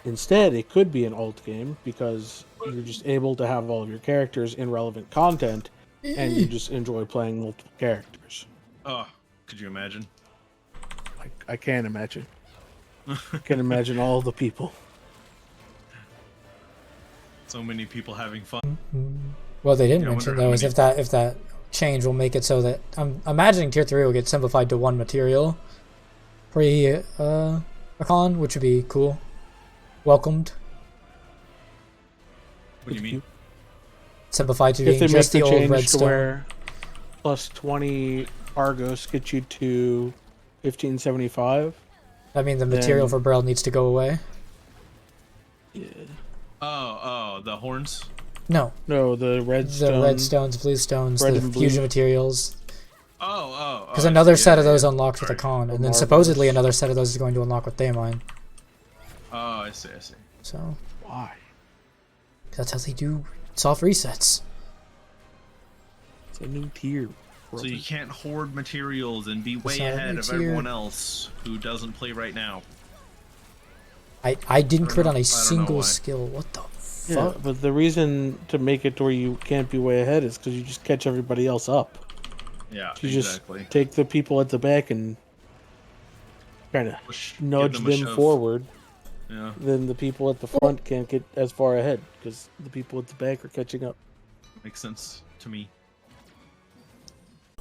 instead, it could be an alt game because you're just able to have all of your characters in relevant content and you just enjoy playing multiple characters. Oh, could you imagine? I can't imagine. I can imagine all the people. So many people having fun. What they didn't mention though is if that change will make it so that I'm imagining tier 3 will get simplified to one material pre Akan, which would be cool. Welcomed. What do you mean? Simplified to being just the old redstone. Plus 20 Argos get you to 1575. I mean the material for Braille needs to go away. Yeah. Oh, the horns? No, the redstone. The redstones, bluestones, the fusion materials. Oh. Because another set of those unlocks with Akan, and then supposedly another set of those is going to unlock with Daemon. Oh, I see. So why? That's how they do soft resets. It's a new tier. So you can't hoard materials and be way ahead of everyone else who doesn't play right now. I didn't crit on a single skill. What the fuck? Yeah, but the reason to make it to where you can't be way ahead is because you just catch everybody else up. Yeah, you exactly. Just take the people at the back and kind of nudge them forward. Yeah. Then the people at the front can't get as far ahead because the people at the back are catching up. Makes sense to me.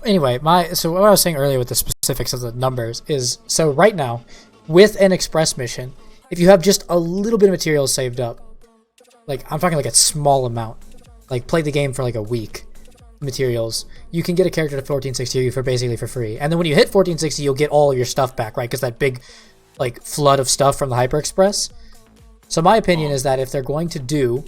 Anyway, so what I was saying earlier with the specifics of the numbers is, so right now, with an express mission, if you have just a little bit of material saved up, like I'm talking like a small amount, like play the game for like a week, materials, you can get a character to 1460 for basically for free. And then when you hit 1460, you'll get all your stuff back, right? Because that big like flood of stuff from the Hyper Express. So my opinion is that if they're going to do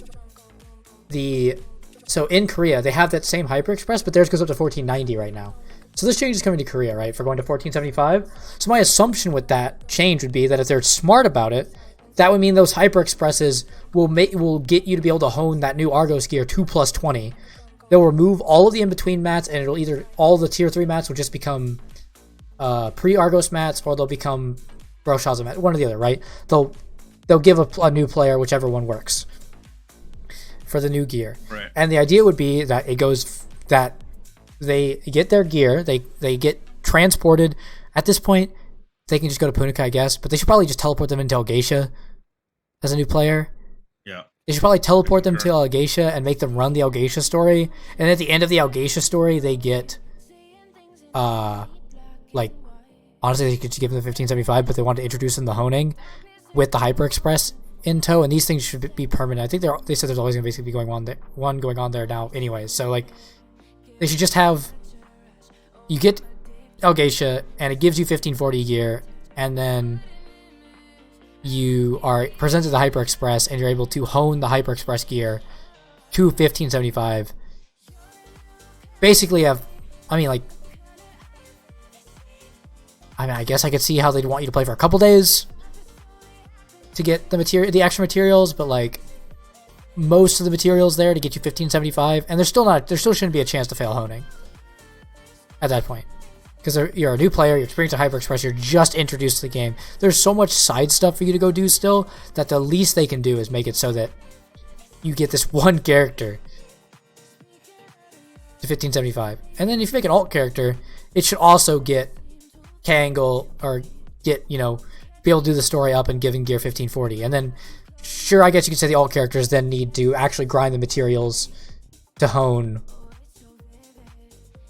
so in Korea, they have that same Hyper Express, but theirs goes up to 1490 right now. So this change is coming to Korea, right, for going to 1475. So my assumption with that change would be that if they're smart about it, that would mean those Hyper Expresses will get you to be able to hone that new Argos gear 2+20. They'll remove all of the in-between mats, and it'll either all the tier 3 mats will just become pre-Argos mats, or they'll become Roshaza mats, one or the other, right? They'll give a new player whichever one works for the new gear. Right. And the idea would be that it goes that they get their gear, they get transported. At this point, they can just go to Punica, I guess, but they should probably just teleport them into Algacia as a new player. Yeah. They should probably teleport them to Algacia and make them run the Algacia story. And at the end of the Algacia story, they get, like, honestly, they could just give them the 1575, but they want to introduce them to honing with the Hyper Express in tow, and these things should be permanent. I think they said there's always going to basically be going on there now anyways. So, like, they should just have, you get Algacia, and it gives you 1540 gear, and then you are presented the Hyper Express, and you're able to hone the Hyper Express gear to 1575. Basically, I guess I could see how they'd want you to play for a couple days to get the extra materials, but like most of the materials there to get you 1575, and there still shouldn't be a chance to fail honing at that point. Because you're a new player, you're experienced at Hyper Express, you're just introduced to the game. There's so much side stuff for you to go do still that the least they can do is make it so that you get this one character to 1575. And then if you make an alt character, it should also get Kangle or get, be able to do the story up and giving gear 1540. And then, sure, I guess you could say the alt characters then need to actually grind the materials to hone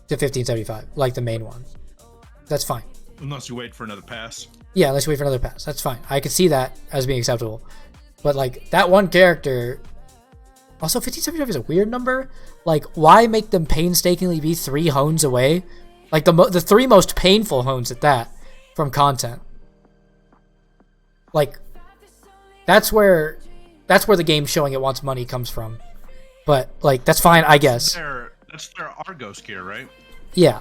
to 1575, like the main one. That's fine. Unless you wait for another pass. Yeah, unless you wait for another pass. That's fine. I could see that as being acceptable. But, like, that one character... Also, 1575 is a weird number. Like, why make them painstakingly be 3 hones away? Like, the 3 most painful hones at that from content. Like, that's where the game showing it wants money comes from. But, like, that's fine, I guess. That's their Argos gear, right? Yeah.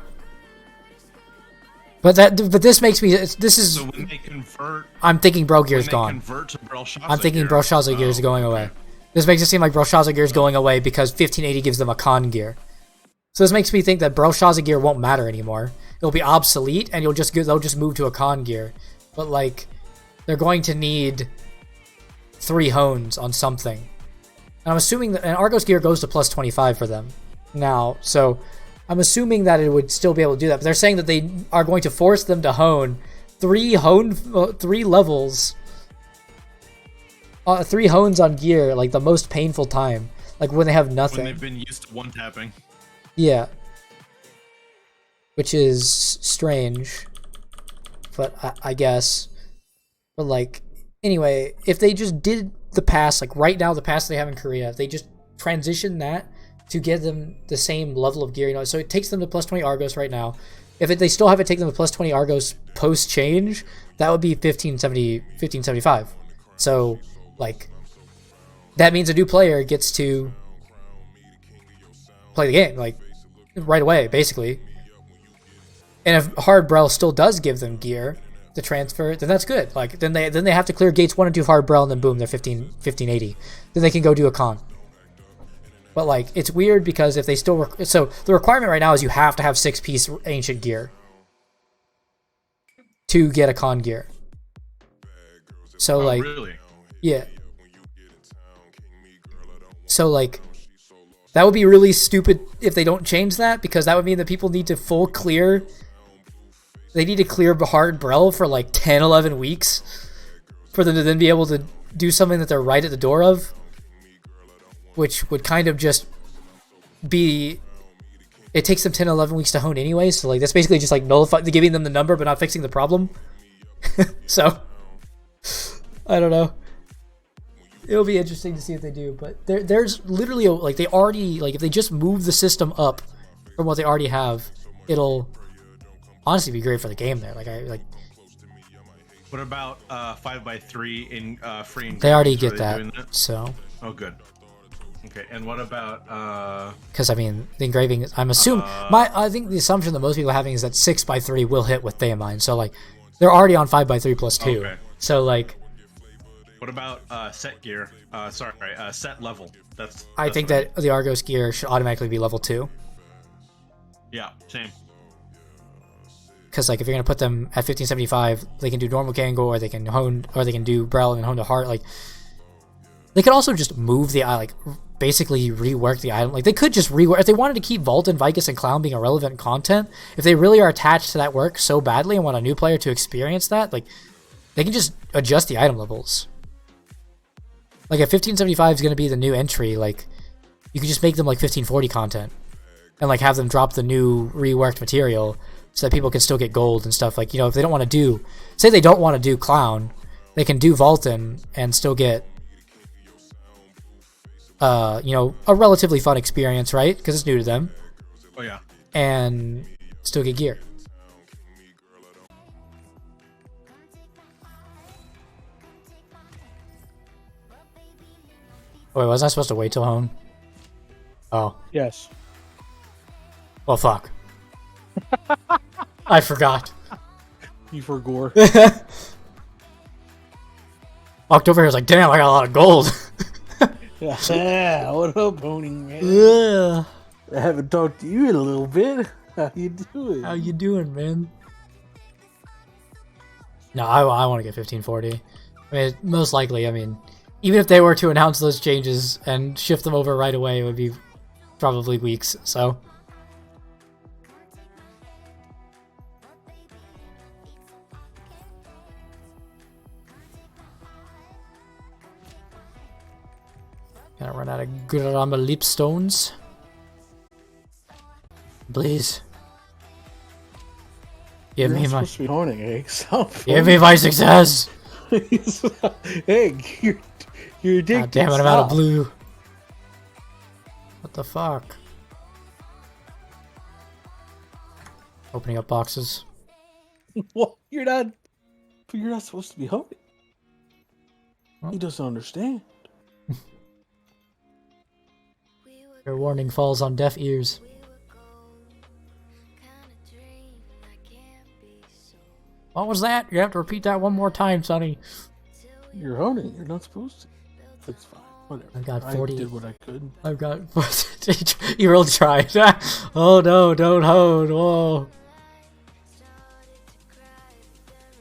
But this makes me... This is... So when they convert... I'm thinking Bro Gear's gone. Convert to Brelshaza I'm thinking Brelshaza gear is going away. This makes it seem like Brelshaza gear is going away because 1580 gives them a con gear. So this makes me think that Brelshaza gear won't matter anymore. It'll be obsolete, and they'll just move to a con gear. But, like, they're going to need 3 hones on something. And I'm assuming that... And Argos gear goes to plus 25 for them now, so... I'm assuming that it would still be able to do that, but they're saying that they are going to force them to hone 3 levels, 3 hones on gear, like the most painful time, like when they have nothing. When they've been used to one tapping. Yeah, which is strange, but I guess. But like, anyway, if they just did the pass, like right now, the pass they have in Korea, if they just transition that to give them the same level of gear, so it takes them to plus 20 Argos right now. If they still have it take them to plus 20 Argos post change, that would be 1575. So, like, that means a new player gets to play the game, like, right away, basically. And if Hard Brel still does give them gear to transfer, then that's good. Like, then they have to clear gates 1 and 2 of Hard Brel, and then boom, they're 1580. Then they can go do a con. But, like, it's weird because if they still... So, the requirement right now is you have to have 6-piece Ancient gear to get a con gear. So, like... Really? Yeah. So, like, that would be really stupid if they don't change that, because that would mean that people need to full clear... They need to clear Hard Brel for, like, 10, 11 weeks for them to then be able to do something that they're right at the door of. Which would kind of just be... It takes them 10, 11 weeks to hone anyway, so like that's basically just like giving them the number but not fixing the problem. So, I don't know. It'll be interesting to see what they do, but there's literally, like, they already... Like, if they just move the system up from what they already have, it'll honestly be great for the game there. What about 5x3 in free engravings? They already get that, so... Oh, good. Okay, and what about because I mean the engraving I'm assuming I think the assumption that most people are having is that 6x3 will hit with Theamine, so like they're already on 5x3 plus 2. Okay. So like, what about set gear? Set level. That's I think that the Argos gear should automatically be level 2. Yeah, same. Because like if you're gonna put them at 1575, they can do normal Kangle, or they can hone, or they can do Brel and hone to heart. Like, They could also just move the like basically rework the item. Like they could just rework if they wanted to keep Vulcan, Vicus, and Clown being irrelevant content. If they really are attached to that work so badly and want a new player to experience that, like they can just adjust the item levels. Like if 1575 is going to be the new entry, like you could just make them like 1540 content and like have them drop the new reworked material so that people can still get gold and stuff. Like, you know, if they don't want to do, say they don't want to do Clown, they can do Vulcan and still get you know, a relatively fun experience, right? Because it's new to them. Oh yeah. And still get gear. Wait, wasn't I supposed to wait till home? Oh. Yes. Well, fuck. I forgot. You forgot. Walked over here, was like, damn, I got a lot of gold. Yeah, what up, Pony Man? Yeah. I haven't talked to you in a little bit. How you doing? How you doing, man? No, I want to get 1540. I mean, most likely, I mean, even if they were to announce those changes and shift them over right away, it would be probably weeks, so. Gonna run out of Grama Leap Stones. Please. Give me my... supposed to be honing eggs. Give me my success! Egg, you're addicted. God damn it, I'm out of blue. What the fuck? Opening up boxes. What? You're not supposed to be honing. He doesn't understand. Your warning falls on deaf ears. What was that? You have to repeat that one more time, Sonny. You're honing. You're not supposed to. It's fine. Whatever. I've got 40. I did what I could. I've got... You really tried. Oh no, don't hone. Whoa.